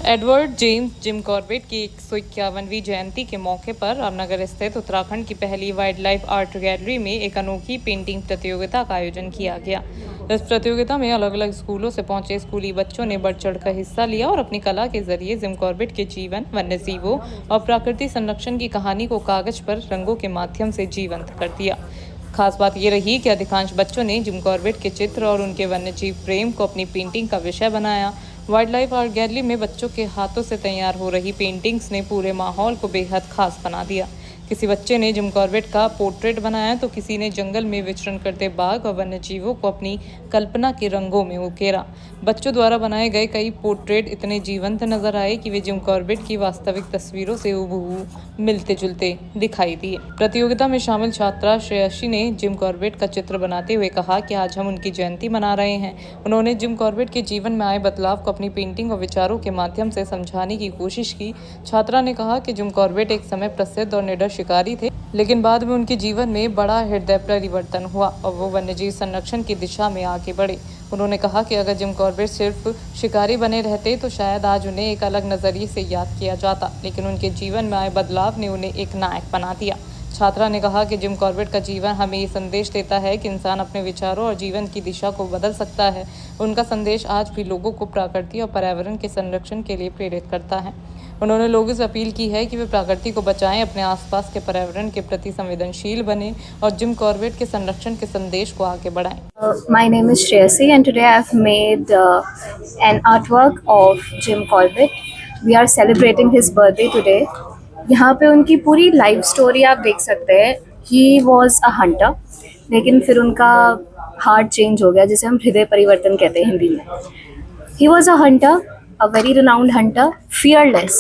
Edward James Jim Corbett की 151वीं जयंती के मौके पर रामनगर स्थित उत्तराखंड की पहली वाइल्ड लाइफ आर्ट गैलरी में एक अनोखी पेंटिंग प्रतियोगिता का आयोजन किया गया। इस प्रतियोगिता में अलग अलग स्कूलों से पहुंचे स्कूली बच्चों ने बढ़ चढ़कर हिस्सा लिया और अपनी कला के जरिए जिम कॉर्बेट के जीवन, वन्य जीवों और प्रकृति संरक्षण की कहानी को कागज पर रंगों के माध्यम से जीवंत कर दिया। खास बात ये रही कि अधिकांश बच्चों ने जिम कॉर्बेट के चित्र और उनके वन्यजीव प्रेम को अपनी पेंटिंग का विषय बनाया। वाइल्ड लाइफ आर्ट गैलरी में बच्चों के हाथों से तैयार हो रही पेंटिंग्स ने पूरे माहौल को बेहद खास बना दिया। किसी बच्चे ने जिम कॉर्बेट का पोर्ट्रेट बनाया तो किसी ने जंगल में विचरण करते बाघ और वन्यजीवों को अपनी कल्पना के रंगों में उकेरा। बच्चों द्वारा बनाए गए कई पोर्ट्रेट इतने जीवंत नजर आए कि वे जिम कॉर्बेट की वास्तविक तस्वीरों से हूबहू मिलते जुलते दिखाई दिए। प्रतियोगिता में शामिल छात्रा श्रेयसी ने जिम कॉर्बेट का चित्र बनाते हुए कहा कि आज हम उनकी जयंती मना रहे हैं। उन्होंने जिम कॉर्बेट के जीवन में आए बदलाव को अपनी पेंटिंग और विचारों के माध्यम से समझाने की कोशिश की। छात्रा ने कहा कि जिम कॉर्बेट एक समय प्रसिद्ध और निडर शिकारी थे, लेकिन बाद में उनके जीवन में बड़ा हृदय परिवर्तन हुआ और वो वन्यजीव संरक्षण की दिशा में आगे बढ़े। उन्होंने कहा कि अगर जिम कॉर्बेट सिर्फ शिकारी बने रहते तो शायद आज उन्हें एक अलग नजरिए से याद किया जाता, लेकिन उनके जीवन में आए बदलाव ने उन्हें एक नायक बना दिया। छात्रा ने कहा कि जिम कॉर्बेट का जीवन हमें ये संदेश देता है कि इंसान अपने विचारों और जीवन की दिशा को बदल सकता है। उनका संदेश आज भी लोगों को प्रकृति और पर्यावरण के संरक्षण के लिए प्रेरित करता है। उन्होंने लोगों से अपील की है कि वे प्रकृति को बचाएं, अपने आसपास के पर्यावरण के प्रति संवेदनशील बने और जिम कॉर्बेट के संरक्षण के संदेश को आगे बढ़ाएं। My name is Shreyasi and today I've made an artwork of Jim Corbett. We are celebrating his birthday today. यहाँ पे उनकी पूरी लाइफ स्टोरी आप देख सकते हैं। He was a hunter, लेकिन फिर उनका हार्ट चेंज हो गया, जिसे हम हृदय परिवर्तन कहते हैं हिंदी में। He was a hunter, a very renowned hunter, fearless.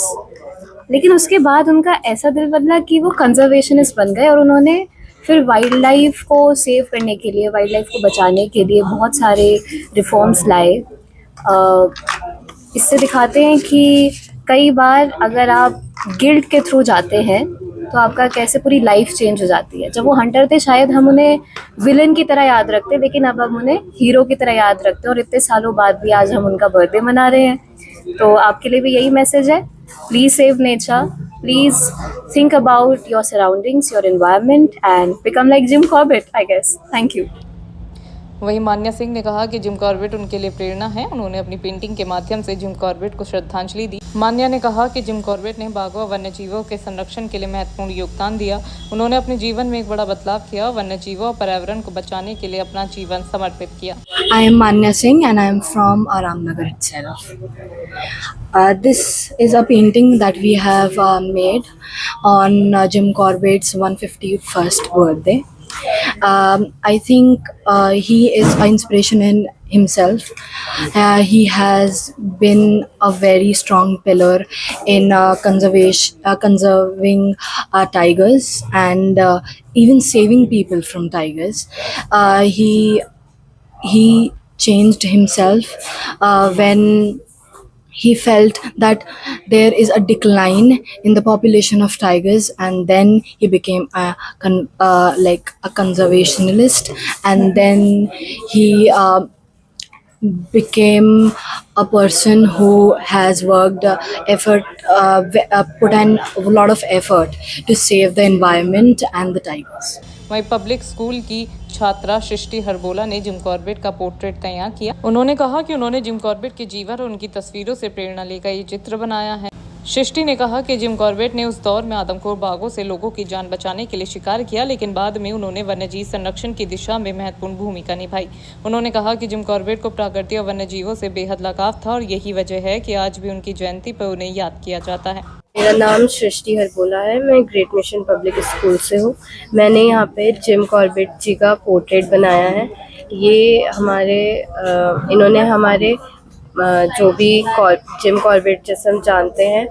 लेकिन उसके बाद उनका ऐसा दिल बदला कि वो कंजर्वेशनिस्ट बन गए और उन्होंने फिर वाइल्ड लाइफ को सेव करने के लिए, वाइल्ड लाइफ को बचाने के लिए बहुत सारे रिफॉर्म्स लाए। इससे दिखाते हैं कि कई बार अगर आप गिल्ट के थ्रू जाते हैं तो आपका कैसे पूरी लाइफ चेंज हो जाती है। जब वो हंटर थे शायद हम उन्हें विलन की तरह याद रखते, लेकिन अब हम उन्हें हीरो की तरह याद रखते हैं और इतने सालों बाद भी आज हम उनका बर्थडे मना रहे हैं। तो आपके लिए भी यही मैसेज है, please save nature, please think about your surroundings, your environment and become like Jim Corbett, I guess. Thank you. वहीं मान्या सिंह ने कहा कि जिम कॉर्बेट उनके लिए प्रेरणा है। उन्होंने अपनी पेंटिंग के माध्यम से जिम कॉर्बेट को श्रद्धांजलि दी। मान्या ने कहा कि जिम कॉर्बेट ने बाघों और वन्यजीवों के संरक्षण के लिए महत्वपूर्ण योगदान दिया। उन्होंने अपने जीवन में एक बड़ा बदलाव किया और वन्यजीवों और पर्यावरण को बचाने के लिए अपना जीवन समर्पित किया। I am Manya Singh and I am from Ramnagar itself. This is a painting that we have made on Jim Corbett's 151st birthday. I think he is an inspiration in himself. He has been a very strong pillar in conserving tigers and even saving people from tigers. He changed himself when he felt that there is a decline in the population of tigers, and then he became like a conservationist, and then he became a person who has worked put in a lot of effort to save the environment and the tigers. वहीं public school की छात्रा सृष्टि हरबोला ने Jim Corbett का portrait तैयार किया। उन्होंने कहा कि उन्होंने जिम कॉर्बेट के जीवन और उनकी तस्वीरों से प्रेरणा लेकर ये चित्र बनाया है। सृष्टि ने कहा कि जिम कॉर्बेट ने उस दौर में आदमखोर बाघों से लोगों की जान बचाने के लिए शिकार किया, लेकिन बाद में उन्होंने वन्यजीव संरक्षण की दिशा में महत्वपूर्ण भूमिका निभाई। उन्होंने कहा कि जिम कॉर्बेट को प्रकृति और वन्यजीवों से बेहद लगाव था और यही वजह है कि आज भी उनकी जयंती पर उन्हें याद किया जाता है। मेरा नाम सृष्टि हरबोला है। मैं ग्रेट मिशन पब्लिक स्कूल से हूँ। मैंने यहाँ पे जिम कॉर्बेट जी का पोर्ट्रेट बनाया है। ये इन्होंने हमारे जो भी जिम कॉर्बेट जैसे हम जानते हैं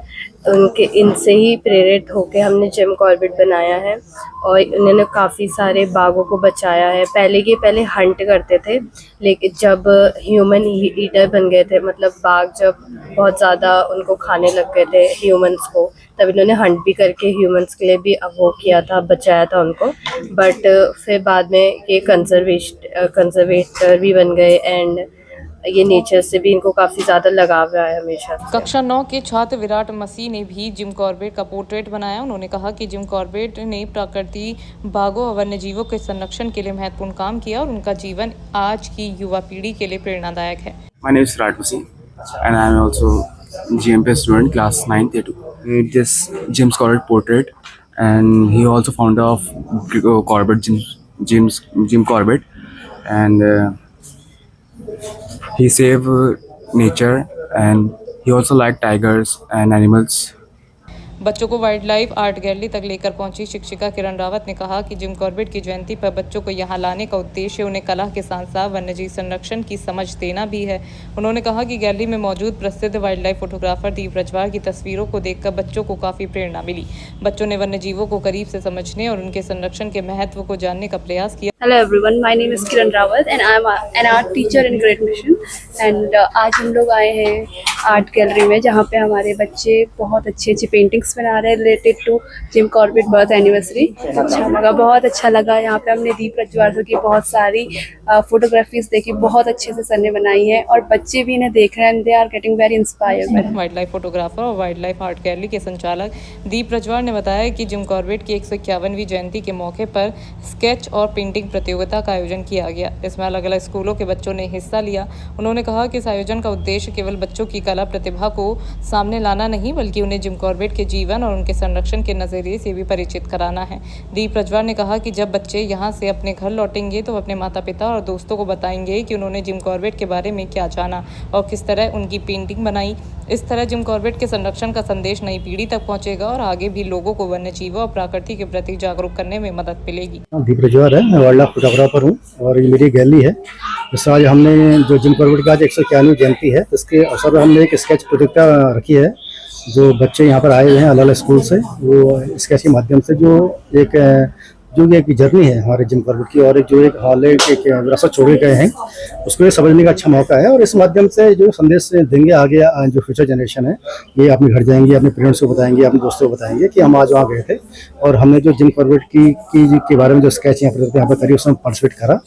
इनसे ही प्रेरित होकर हमने जिम कॉर्बेट बनाया है और इन्होंने काफ़ी सारे बाघों को बचाया है। पहले हंट करते थे, लेकिन जब ह्यूमन ईटर बन गए थे, मतलब बाघ जब बहुत ज़्यादा उनको खाने लग गए थे ह्यूमंस को, तब इन्होंने हंट भी करके ह्यूमंस के लिए भी वो किया था, बचाया था उनको। बट फिर बाद में ये कंजर्वेटर भी बन गए एंड ये नेचर से भी इनको काफ़ी ज़्यादा लगाव रहा है हमेशा से। कक्षा 9 के छात्र विराट मसीह ने भी जिम कॉर्बेट का पोर्ट्रेट बनाया। उन्होंने कहा कि जिम कॉर्बेट ने प्रकृति, बाघों और वन्य जीवों के संरक्षण के लिए महत्वपूर्ण काम किया और उनका जीवन आज की युवा पीढ़ी के लिए प्रेरणादायक है। My name is Virat Masi, and I am also GMP student, class 9th A2. Made this Jim Corbett portrait, and he also founder of Corbett Jim Corbett, and he save nature, and he also like tigers and animals. बच्चों को wild life art gallery तक लेकर पहुंची शिक्षिका किरण रावत ने कहा कि Jim Corbett की जयंती पर बच्चों को यहां लाने का उद्देश्य उन्हें कला के साथ साथ वन्यजीव संरक्षण की समझ देना भी है। उन्होंने कहा कि गैलरी में मौजूद प्रसिद्ध वाइल्ड लाइफ फोटोग्राफर दीप रजवार की तस्वीरों को देखकर बच्चों को काफ़ी प्रेरणा मिली। बच्चों ने वन्यजीवों को करीब से समझने और उनके संरक्षण के महत्व को जानने का प्रयास किया। Hello everyone, my name is Kiran Rawat and I am an art teacher in Great Mission and आज हम लोग आए हैं आर्ट गैलरी में जहाँ पे हमारे बच्चे बहुत अच्छी अच्छी पेंटिंग्स बना रहे हैं related to Jim Corbett birth anniversary. बहुत अच्छा लगा। यहाँ पे हमने दीप रजवार सर की बहुत सारी फोटोग्राफीज देखी, बहुत अच्छे से सर ने बनाई है और बच्चे भी इन्हें देख रहे हैं, they are getting very inspired. Wildlife photographer और वाइल्ड लाइफ आर्ट गैलरी के संचालक दीप रजवार ने बताया कि जिम कॉर्बेट की 151वीं जयंती के मौके पर स्केच और पेंटिंग प्रतियोगिता का आयोजन किया गया। इसमें अलग अलग स्कूलों के बच्चों ने हिस्सा लिया। उन्होंने कहा कि इस आयोजन का उद्देश्य केवल बच्चों की कला प्रतिभा को सामने लाना नहीं, बल्कि उन्हें जिम कॉर्बेट के जीवन और उनके संरक्षण के नजरिए से भी परिचित कराना है। दीप रजवार ने कहा कि जब बच्चे यहाँ से अपने घर लौटेंगे तो अपने माता पिता और दोस्तों को बताएंगे कि उन्होंने जिम कॉर्बेट के बारे में क्या जाना और किस तरह उनकी पेंटिंग बनाई। इस तरह जिम कॉर्बेट के संरक्षण का संदेश नई पीढ़ी तक पहुंचेगा और आगे भी लोगों को वन्य जीवों और प्रकृति के प्रति जागरूक करने में मदद मिलेगी। दीप रजवार है, मैं वाइल्ड लाइफ फोटोग्राफर हूँ और ये मेरी गैलरी है। इस आज हमने जो जिम कॉर्बेट का आज 151वीं जयंती है, इसके अवसर पर हमने एक स्केच प्रतियोगिता रखी है। जो बच्चे यहाँ पर आए हुए हैं अलग अलग स्कूल से, वो स्केच के माध्यम से जो एक जर्नी है हमारे जिम कॉर्बेट की और जो एक विरासत छोड़ के गए हैं उसको ये समझने का अच्छा मौका है। और इस माध्यम से जो संदेश देंगे आगे जो फ्यूचर जनरेशन है, ये अपने घर जाएंगे, अपने पेरेंट्स को बताएंगे, अपने दोस्तों को बताएंगे कि हम आज वहाँ गए थे और हमने जो जिम कॉर्बेट के बारे में जो स्केच यहाँ पर करी उसमें पार्टिसिपेट करा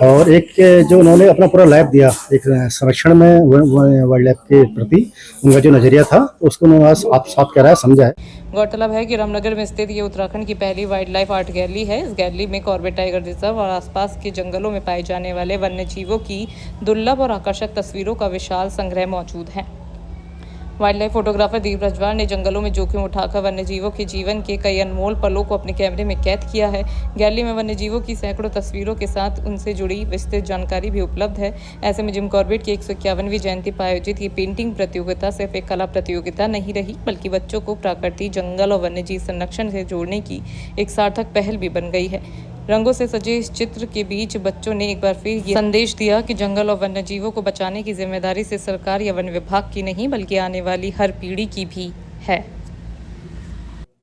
और एक जो उन्होंने अपना पूरा लाइफ दिया एक संरक्षण में वाइल्ड लाइफ के प्रति उनका जो नजरिया था उसको उन्होंने आप साफ कह रहा है, समझा है। गौरतलब है कि रामनगर में स्थित ये उत्तराखंड की पहली वाइल्ड लाइफ आर्ट गैलरी है। इस गैलरी में कॉर्बेट टाइगर रिजर्व और आसपास के जंगलों में पाए जाने वाले वन्य जीवों की दुर्लभ और आकर्षक तस्वीरों का विशाल संग्रह मौजूद है। वाइल्ड लाइफ फोटोग्राफर दीप रजवार ने जंगलों में जोखिम उठाकर वन्य जीवों के जीवन के कई अनमोल पलों को अपने कैमरे में कैद किया है। गैलरी में वन्य जीवों की सैकड़ों तस्वीरों के साथ उनसे जुड़ी विस्तृत जानकारी भी उपलब्ध है। ऐसे में जिम कॉर्बेट की 151वीं जयंती पर आयोजित ये पेंटिंग प्रतियोगिता सिर्फ एक कला प्रतियोगिता नहीं रही, बल्कि बच्चों को प्रकृति, जंगल और वन्य जीव संरक्षण से जोड़ने की एक सार्थक पहल भी बन गई है। रंगों से सजे इस चित्र के बीच बच्चों ने एक बार फिर ये संदेश दिया कि जंगल और वन्य जीवों को बचाने की जिम्मेदारी सिर्फ सरकार या वन विभाग की नहीं, बल्कि आने वाली हर पीढ़ी की भी है।